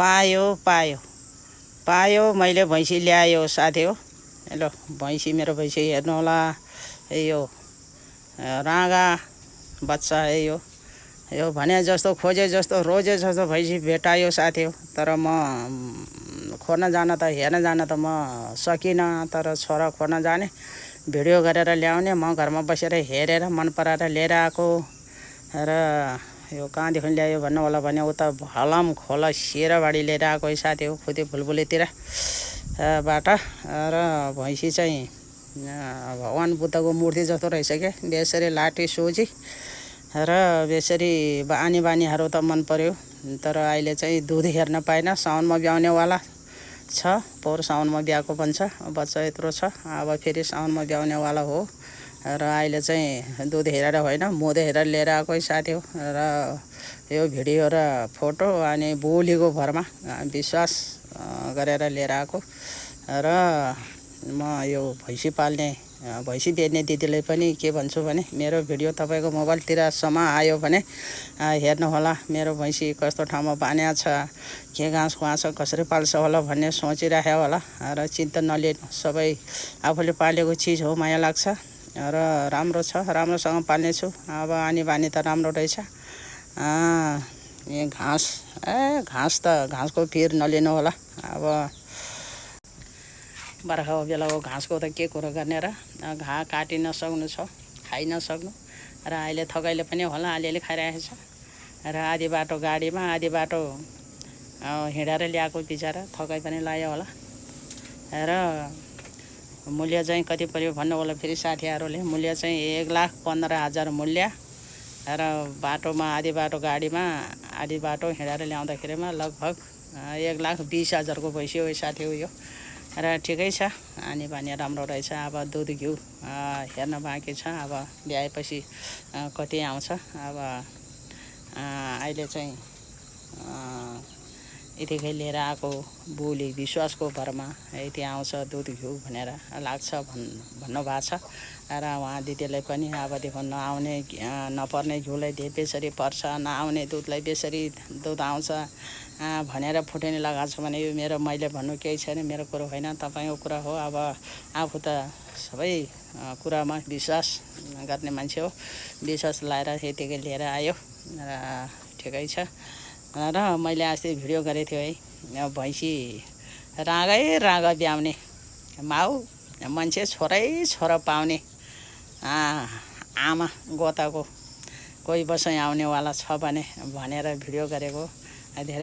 पायो पायो पायो मैले भैँसी ल्यायो साथी हो। हेलो भैँसी मेरो भैँसी हेर्नु होला। यो राँगा बच्चा यो भने जस्तो खोजे जस्तो रोजे जस्तो भैँसी भेटायो साथी हो। तर म खोर्न जान त हेर्न जान त म सकिनँ। तर छोरा खोर्न जाने भिडियो गरेर ल्याउने म घरमा बसेर हेरेर मन पराएर लिएर आएको र यो कहाँदेखि ल्यायो भन्नु होला भने उता हलम खोला शेराबाडी लिएर आएको साथी हो। खुदी फुलबुलेतिर बाट र भैँसी चाहिँ भगवान बुद्धको मूर्ति जस्तो रहेछ क्या। बेसरी लाटे सोझी र बेसरी आनी बानीहरू त मन पर्यो। तर अहिले चाहिँ दुध हेर्न पाएन। साउनमा ब्याउनेवाला छ। पोहोर साउनमा ब्याएको भन्छ। बच्चा यत्रो छ। अब फेरि साउनमा ब्याउनेवाला हो। र अहिले चाहिँ दुध हेरेर होइन मुद हेरेर लिएर आएको साथी हो। र यो भिडियो र फोटो अनि बोलीको भरमा विश्वास गरेर लिएर आएको। र म यो भैँसी पाल्ने भैँसी बेच्ने दिदीले पनि के भन्छु भने मेरो भिडियो तपाईँको मोबाइलतिरसम्म आयो भने हेर्नु होला। मेरो भैँसी कस्तो ठाउँमा बान्या छ, के घाँस खुवाछ, कसरी पाल्छ होला भन्ने सोचिराख्यो होला। र चिन्ता नलिनु, सबै आफूले पालेको चिज हो, माया लाग्छ र राम्रो छ। राम्रोसँग पाल्नेछु। अब आनी बानी त राम्रो रहेछ। यहाँ घाँस त घाँसको पिर नलिनु होला। अब बर्खाको बेलाको घाँसको त के कुरो गर्ने र। घाँ काटि नसक्नु छ, खाइ नसक्नु। र अहिले थकाइले पनि होला अलिअलि खाइरहेको छ। र आधी बाटो गाडीमा आधी बाटो हिँडेर ल्याएको बिचरा, थकाइ पनि लाग्यो होला। र मूल्य चाहिँ कति पर्यो भन्नु होला फेरि साथीहरूले। मूल्य चाहिँ 1,15,000 मूल्य। र बाटोमा आधी बाटो गाडीमा आधी बाटो हिँडेर ल्याउँदाखेरिमा लगभग 1,20,000 को भैँसी हो साथी हो यो। र ठिकै छ। आनी बानी राम्रो रहेछ। अब दुध घिउ हेर्न बाँकी छ। अब ल्याएपछि कति आउँछ। अब अहिले चाहिँ यतिकै लिएर आएको बोली विश्वासको भरमा यति आउँछ दुध घिउ भनेर लाग्छ भन्नु भएको छ। र उहाँ दिदीलाई पनि अबदेखि नआउने नपर्ने घिउलाई बेसरी पर्छ, नआउने दुधलाई बेसरी दुध आउँछ भनेर फुटेनी लगाएको छ भने यो मेरो मैले भन्नु केही छैन। मेरो कुरो होइन, तपाईँको कुरा हो। अब आफू त सबै कुरामा विश्वास गर्ने मान्छे हो। विश्वास लाएर यतिकै लिएर आयो र ठिकै छ। र मैले अस्ति भिडियो गरेको थिएँ है, भैँसी राँगा ब्याउने माउ मान्छे छोरा पाउने आमा गोताको कोही बसाइ आउनेवाला छ भनेर भिडियो गरेको। धेरै